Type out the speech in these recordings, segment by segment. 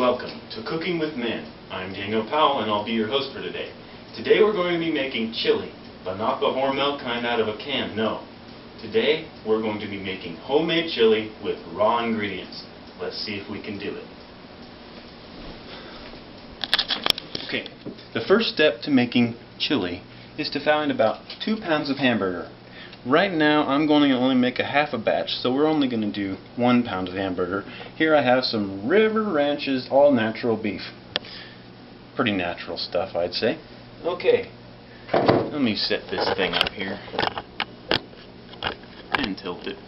Welcome to Cooking with Men. I'm Daniel Powell and I'll be your host for today. Today we're going to be making chili, but not the Hormel kind out of a can, no. Today we're going to be making homemade chili with raw ingredients. Let's see if we can do it. Okay, the first step to making chili is to find about 2 pounds of hamburger. Right now I'm going to only make a half a batch, so we're only going to do 1 pound of hamburger. Here I have some River Ranch's all natural beef. Pretty natural stuff, I'd say. Okay, let me set this thing up here and tilt it.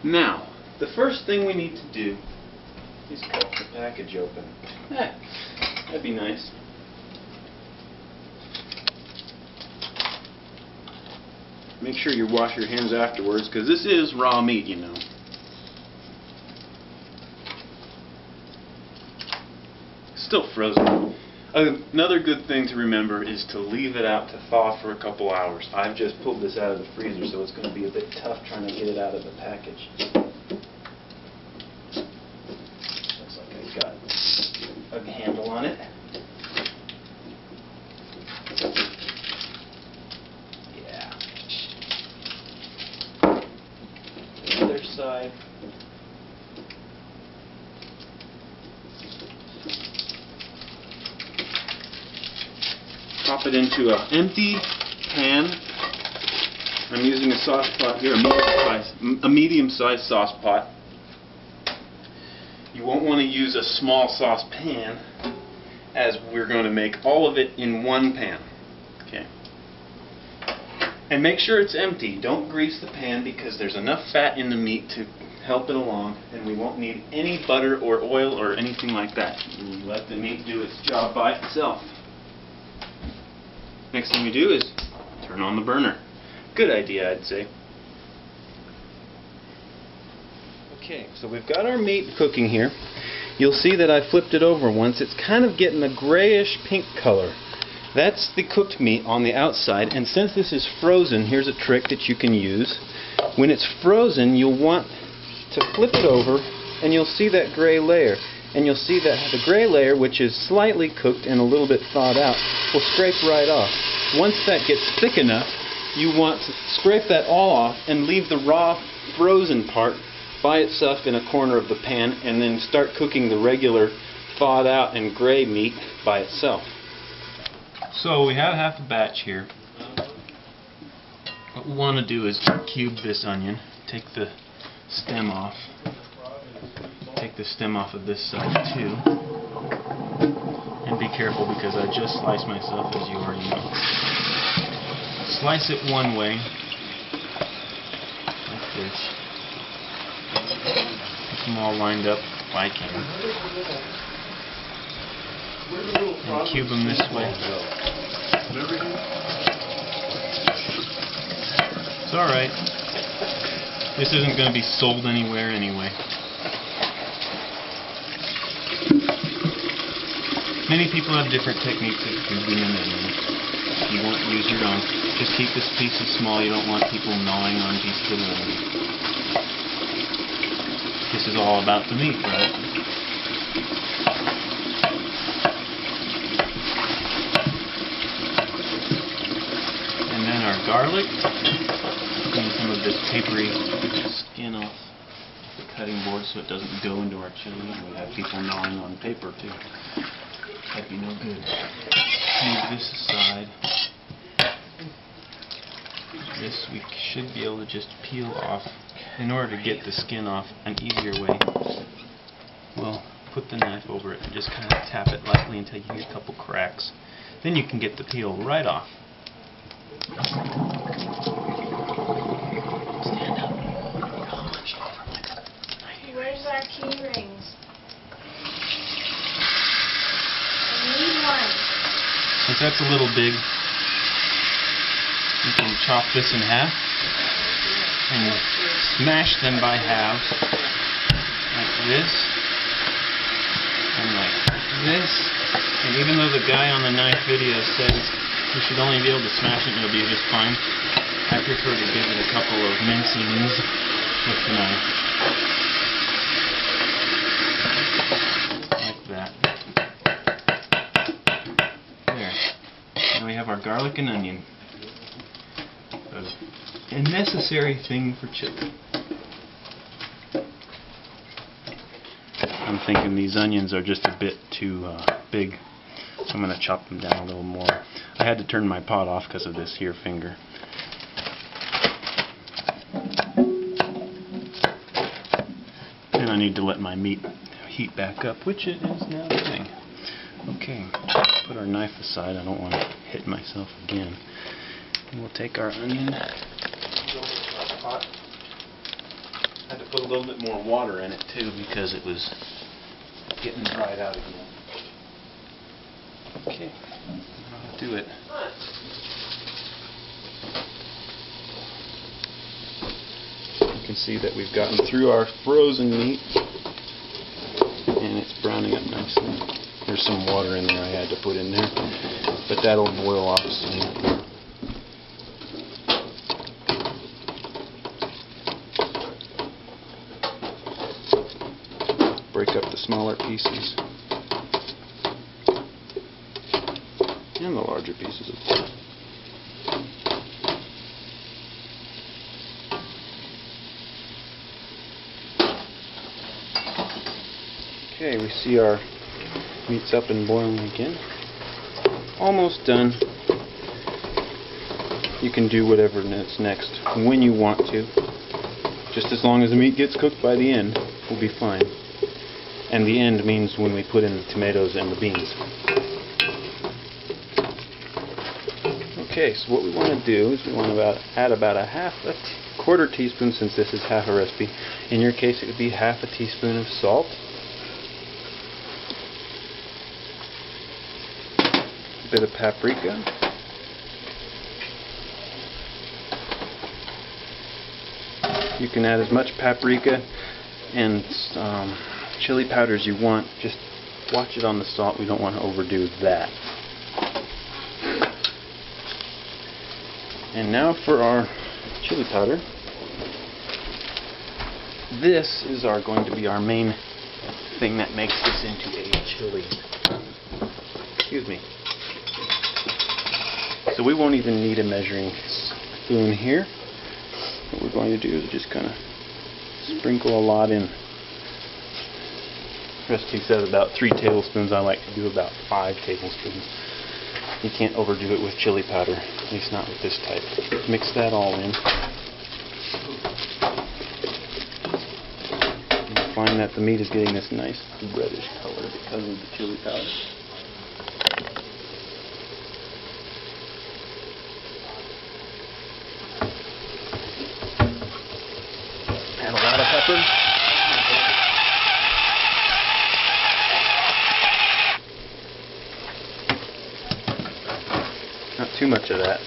Now, the first thing we need to do is cut the package open. That'd be nice. Make sure you wash your hands afterwards, because this is raw meat, you know. Still frozen. Another good thing to remember is to leave it out to thaw for a couple hours. I've just pulled this out of the freezer, so it's going to be a bit tough trying to get it out of the package. Looks like I've got a handle on it. Side. Pop it into an empty pan. I'm using a sauce pot here, a medium-sized sauce pot. You won't want to use a small sauce pan, as we're going to make all of it in one pan. Okay. And make sure it's empty. Don't grease the pan because there's enough fat in the meat to help it along, and we won't need any butter or oil or anything like that. We'll let the meat do its job by itself. Next thing we do is turn on the burner. Good idea, I'd say. Okay, so we've got our meat cooking here. You'll see that I flipped it over once. It's kind of getting a grayish pink color. That's the cooked meat on the outside, and since this is frozen, here's a trick that you can use. When it's frozen, you'll want to flip it over, and you'll see that gray layer. And you'll see that the gray layer, which is slightly cooked and a little bit thawed out, will scrape right off. Once that gets thick enough, you want to scrape that all off and leave the raw frozen part by itself in a corner of the pan, and then start cooking the regular thawed out and gray meat by itself. So we have half a batch here. What we want to do is cube this onion, take the stem off. Take the stem off of this side too. And be careful because I just sliced myself, as you already know. Slice it one way, like this. Get them all lined up if I can. And cube them this way. It's alright. This isn't going to be sold anywhere anyway. Many people have different techniques of cubing them, and you won't use your own. Just keep this pieces small. You don't want people gnawing on pieces of onion. This is all about the meat, right? Our garlic, and some of this papery skin off the cutting board so it doesn't go into our chili. We have people gnawing on paper too. That'd be no good. Move this aside. This we should be able to just peel off. In order to get the skin off an easier way, we'll put the knife over it and just kind of tap it lightly until you get a couple cracks. Then you can get the peel right off. Stand up. Where's our key rings? I need one. Since that's a little big, you can chop this in half and smash them by halves, like this and like this. And even though the guy on the knife video says you should only be able to smash it and it'll be just fine, I prefer to give it a couple of mincings with the knife. our garlic and onion. A necessary thing for chili. I'm thinking these onions are just a bit too big, so I'm going to chop them down a little more. I had to turn my pot off because of this here finger. And I need to let my meat heat back up, which it is now doing. Okay, put our knife aside. I don't want to hit myself again. And we'll take our onion. Go into our pot. I had to put a little bit more water in it too because it was getting dried out again. Okay, I'll do it. You can see that we've gotten through our frozen meat and it's browning up nicely. There's some water in there I had to put in there, but that'll boil off soon. Break up the smaller pieces and the larger pieces of course. Okay, we see our meat's up and boiling again. Almost done. You can do whatever is next when you want to. Just as long as the meat gets cooked by the end, we'll be fine. And the end means when we put in the tomatoes and the beans. Okay, so what we want to do is we want to add about a quarter teaspoon, since this is half a recipe. In your case, it would be half a teaspoon of salt. A bit of paprika. You can add as much paprika and chili powder as you want. Just watch it on the salt. We don't want to overdo that. And now for our chili powder. This is going to be our main thing that makes this into a chili. Excuse me. So we won't even need a measuring spoon here. What we're going to do is just kind of sprinkle a lot in. The recipe says about 3 tablespoons. I like to do about 5 tablespoons. You can't overdo it with chili powder, at least not with this type. Mix that all in. You'll find that the meat is getting this nice reddish color because of the chili powder. Add a lot of pepper. Not too much of that,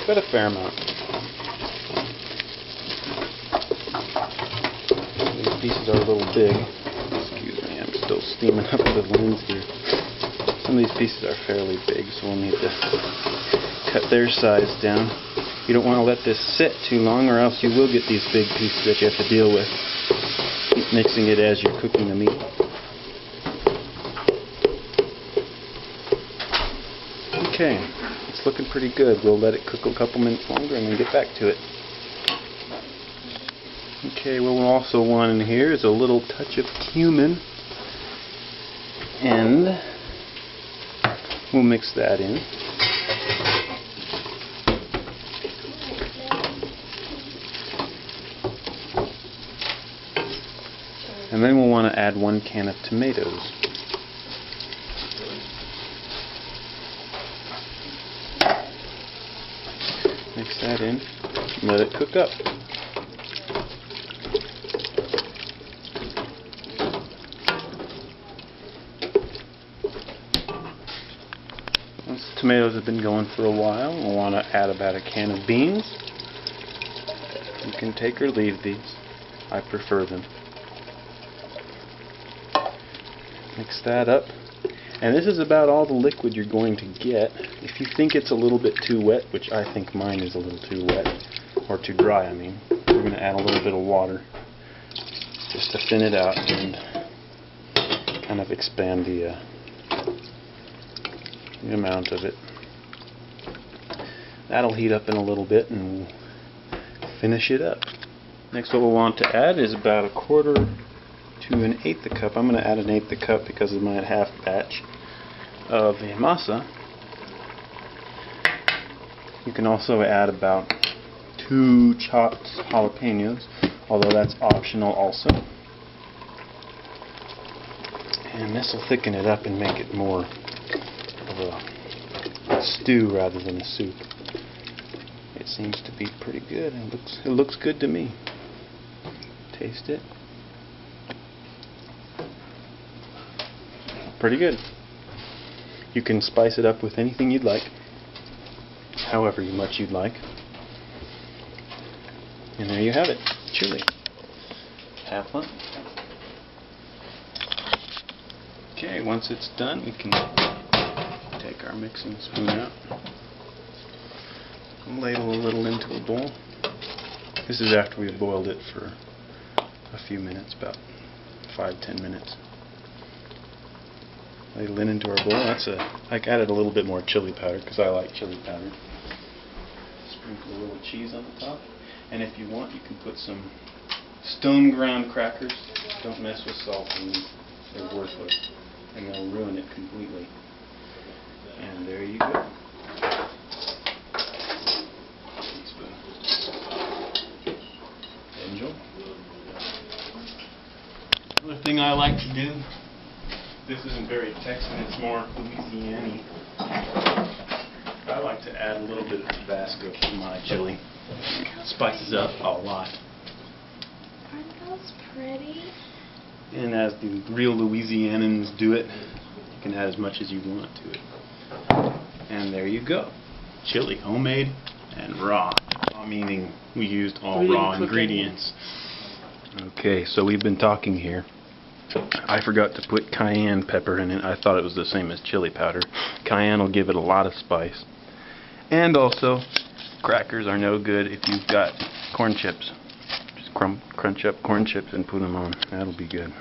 but a fair amount. These pieces are a little big. Excuse me, I'm still steaming up the lens here. Some of these pieces are fairly big, so we'll need to cut their size down. You don't want to let this sit too long, or else you will get these big pieces that you have to deal with. Keep mixing it as you're cooking the meat. Okay, it's looking pretty good. We'll let it cook a couple minutes longer and then get back to it. Okay, what we'll also want in here is a little touch of cumin. And we'll mix that in. And then we'll want to add 1 can of tomatoes. Mix that in and let it cook up. Once the tomatoes have been going for a while, we'll want to add about a can of beans. You can take or leave these. I prefer them. Mix that up. And this is about all the liquid you're going to get. If you think it's a little bit too wet, which I think mine is a little too wet, or too dry, I mean, we're going to add a little bit of water just to thin it out and kind of expand the amount of it. That'll heat up in a little bit and we'll finish it up. Next, what we'll want to add is about 1/4 to 1/8 cup. I'm going to add 1/8 cup because of my half batch of the masa. You can also add about 2 chopped jalapenos, although that's optional also. And this will thicken it up and make it more of a stew rather than a soup. It seems to be pretty good. It looks good to me. Taste it. Pretty good. You can spice it up with anything you'd like, however much you'd like. And there you have it, chili. Have fun. Okay, once it's done, we can take our mixing spoon out and ladle a little into a bowl. This is after we've boiled it for a few minutes, about 5-10 minutes. Ladle it into our bowl. I added a little bit more chili powder because I like chili powder. Sprinkle a little cheese on the top. And if you want, you can put some stone ground crackers. Don't mess with saltines. They're worthless. And they'll ruin it completely. And there you go. Teaspoon. Enjoy. Another thing I like to do, this isn't very Texan, it's more Louisiana. I like to add a little bit of Tabasco to my chili. Spices up a lot. Aren't those pretty? And as the real Louisianans do it, you can add as much as you want to it. And there you go. Chili, homemade and raw. Raw meaning we used all raw ingredients. Okay, so we've been talking here. I forgot to put cayenne pepper in it. I thought it was the same as chili powder. Cayenne will give it a lot of spice. And also, crackers are no good if you've got corn chips. Just crunch up corn chips and put them on. That'll be good.